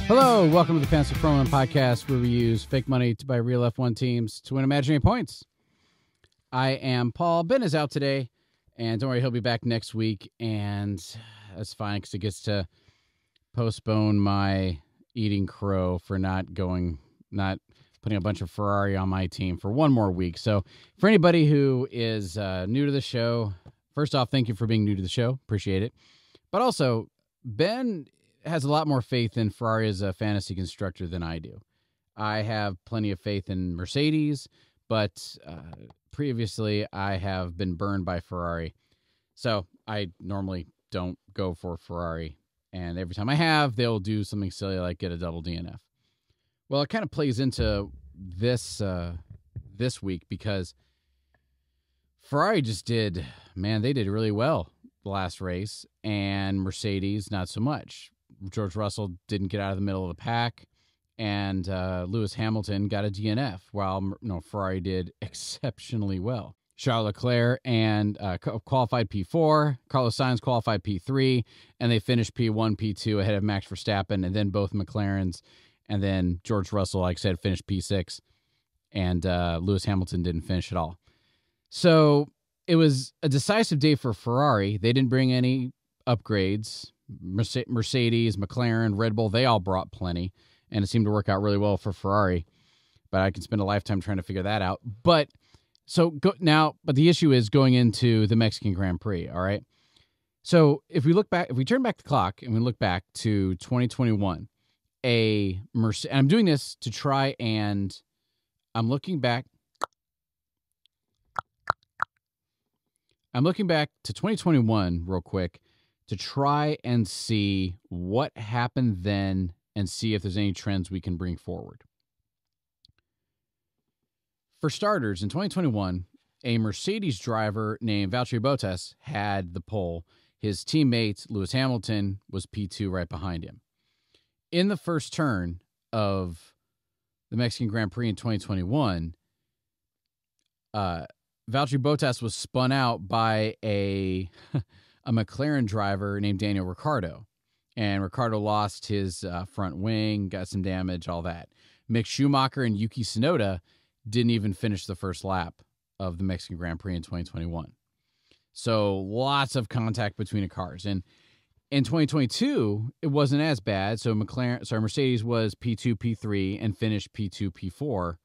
Hello, welcome to the Fantasy Frontman podcast, where we use fake money to buy real F1 teams to win imaginary points. I am Paul. Ben is out today, and don't worry, he'll be back next week, and that's fine because he gets to postpone my eating crow for not putting a bunch of Ferrari on my team for one more week. So for anybody who is new to the show, first off, thank you for being new to the show. Appreciate it. But also, Ben has a lot more faith in Ferrari as a fantasy constructor than I do. I have plenty of faith in Mercedes, but previously I have been burned by Ferrari. So I normally don't go for Ferrari. And every time I have, they'll do something silly like get a double DNF. Well, it kind of plays into this week because Ferrari they did really well the last race, and Mercedes not so much. George Russell didn't get out of the middle of the pack, and Lewis Hamilton got a DNF, while Ferrari did exceptionally well. Charles Leclerc and qualified P4, Carlos Sainz qualified P3, and they finished P1, P2 ahead of Max Verstappen, and then both McLarens, and then George Russell, like I said, finished P6, and Lewis Hamilton didn't finish at all. So it was a decisive day for Ferrari. They didn't bring any upgrades. Mercedes, McLaren, Red Bull, they all brought plenty, and it seemed to work out really well for Ferrari. But I could spend a lifetime trying to figure that out. But the issue is going into the Mexican Grand Prix, all right? So if we turn back the clock and we look back to 2021, and I'm doing this to try and I'm looking back to 2021 real quick to try and see what happened then and see if there's any trends we can bring forward. For starters, in 2021, a Mercedes driver named Valtteri Bottas had the pole. His teammate, Lewis Hamilton, was P2 right behind him. In the first turn of the Mexican Grand Prix in 2021, Valtteri Bottas was spun out by a McLaren driver named Daniel Ricciardo. And Ricciardo lost his front wing, got some damage, all that. Mick Schumacher and Yuki Tsunoda didn't even finish the first lap of the Mexican Grand Prix in 2021. So lots of contact between the cars. And in 2022, it wasn't as bad. So Mercedes was P2, P3, and finished P2, P4,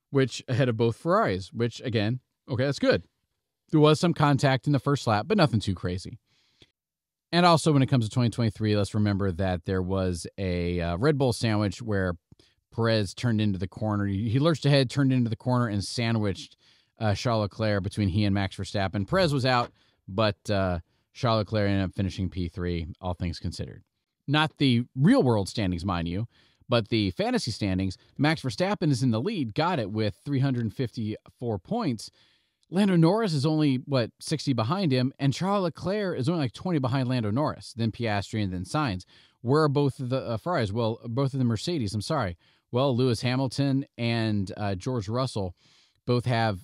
which ahead of both Ferraris, which, again, okay, that's good. There was some contact in the first lap, but nothing too crazy. And also, when it comes to 2023, let's remember that there was a Red Bull sandwich where Perez turned into the corner. He lurched ahead, turned into the corner, and sandwiched Charles Leclerc between he and Max Verstappen. Perez was out, but Charles Leclerc ended up finishing P3, all things considered. Not the real-world standings, mind you, but the fantasy standings. Max Verstappen is in the lead, got it with 354 points. Lando Norris is only, 60 behind him, and Charles Leclerc is only like 20 behind Lando Norris, then Piastri, and then Sainz. Where are both of the Ferraris? Well, both of the Mercedes, I'm sorry. Well, Lewis Hamilton and George Russell both have,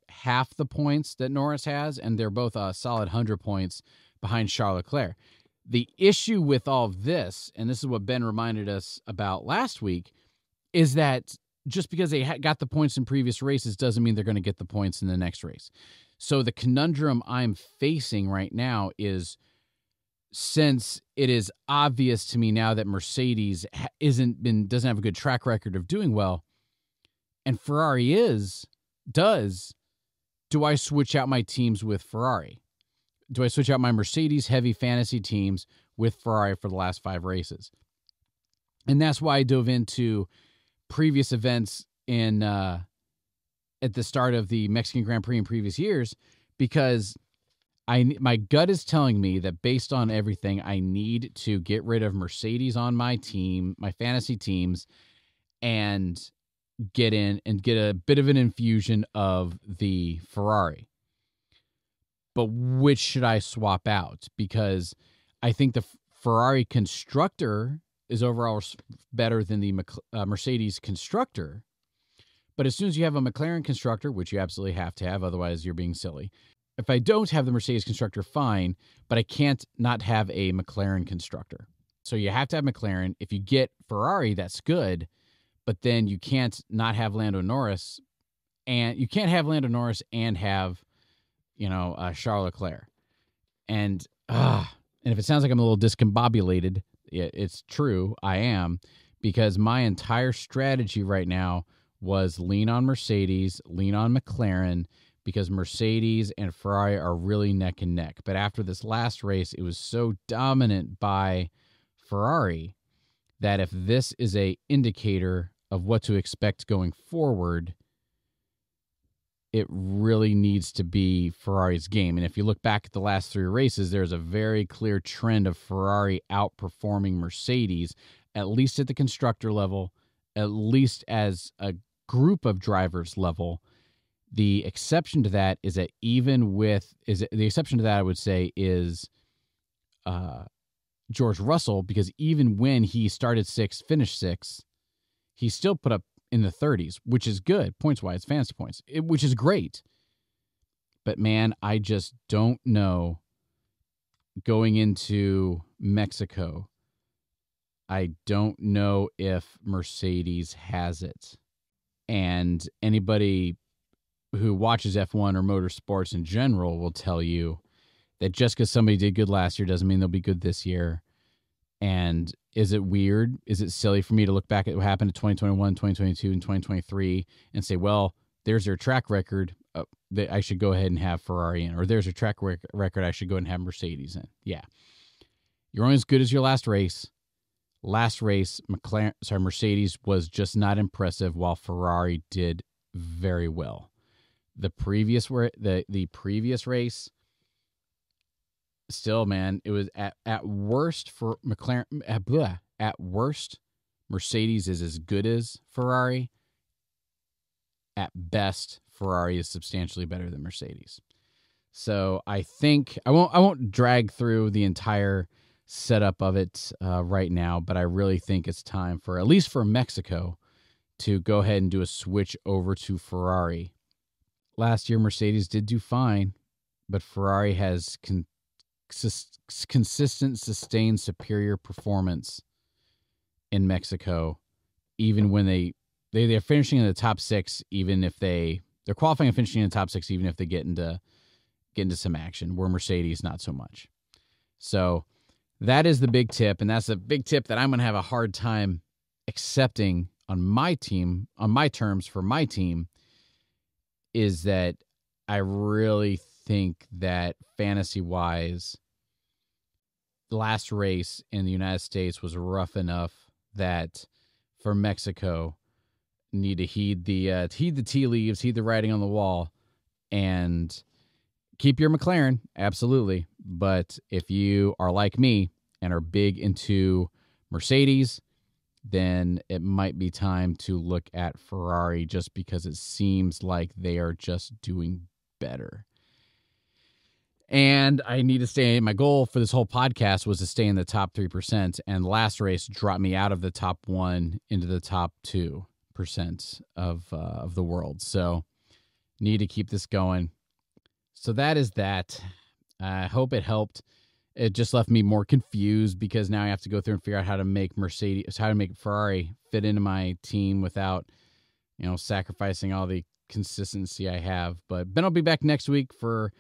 half the points that Norris has, and they're both a solid 100 points behind Charles Leclerc. The issue with all of this, and this is what Ben reminded us about last week, is that just because they got the points in previous races doesn't mean they're going to get the points in the next race. So the conundrum I'm facing right now is, since it is obvious to me now that Mercedes doesn't have a good track record of doing well, and Ferrari does, do I switch out my teams with Ferrari? Do I switch out my Mercedes heavy fantasy teams with Ferrari for the last 5 races? And that's why I dove into previous events at the start of the Mexican Grand Prix in previous years, because my gut is telling me that based on everything, I need to get rid of Mercedes on my team, my fantasy teams, and get a bit of an infusion of the Ferrari. But which should I swap out? Because I think the Ferrari constructor is overall better than the Mercedes constructor. But as soon as you have a McLaren constructor, which you absolutely have to have, otherwise you're being silly. If I don't have the Mercedes constructor, fine, but I can't not have a McLaren constructor. So you have to have McLaren. If you get Ferrari, that's good, but then you can't not have Lando Norris, and you can't have Lando Norris and have, Charles Leclerc. And if it sounds like I'm a little discombobulated, it's true. I am, because my entire strategy right now was lean on Mercedes, lean on McLaren, because Mercedes and Ferrari are really neck and neck. But after this last race, it was so dominant by Ferrari that if this is a indicator of what to expect going forward, it really needs to be Ferrari's game. And if you look back at the last 3 races, there's a very clear trend of Ferrari outperforming Mercedes, at least at the constructor level, at least as a group of drivers level. The exception to that is that I would say is George Russell, because even when he started 6th, finished 6th, he still put up in the 30s, which is good points-wise, fantasy points, which is great. But man, I just don't know going into Mexico. I don't know if Mercedes has it. And anybody who watches F1 or motorsports in general will tell you that just because somebody did good last year doesn't mean they'll be good this year. And is it weird? Is it silly for me to look back at what happened in 2021, 2022, and 2023 and say, well, there's their track record that I should go ahead and have Ferrari in, or there's a track record I should go ahead and have Mercedes in? Yeah. You're only as good as your last race. Last race, Mercedes was just not impressive, while Ferrari did very well. The previous race, still, man, it was at worst for McLaren. At worst, Mercedes is as good as Ferrari. At best, Ferrari is substantially better than Mercedes. So I think I won't drag through the entire setup of it right now, but I really think it's time for, at least for Mexico, to go ahead and do a switch over to Ferrari. Last year, Mercedes did do fine, but Ferrari has consistent, sustained, superior performance in Mexico, even when they're finishing in the top 6, even if they're qualifying and finishing in the top 6, even if they get into some action, where Mercedes not so much. So that is the big tip, and that's a big tip that I'm going to have a hard time accepting on my team, on my terms for my team, is that I really think that fantasy-wise, the last race in the United States was rough enough that for Mexico, need to heed the tea leaves, heed the writing on the wall, and keep your McLaren, absolutely. But if you are like me and are big into Mercedes, then it might be time to look at Ferrari, just because it seems like they are just doing better. And I need to stay. My goal for this whole podcast was to stay in the top 3%, and the last race dropped me out of the top 1 into the top 2% of the world. So need to keep this going. So that is that. I hope it helped. It just left me more confused, because now I have to go through and figure out how to make Ferrari fit into my team without, sacrificing all the consistency I have. But Ben will be back next week for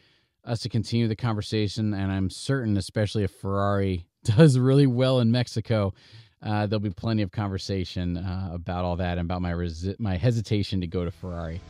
us to continue the conversation, and I'm certain, especially if Ferrari does really well in Mexico, there'll be plenty of conversation about all that and about my hesitation to go to Ferrari.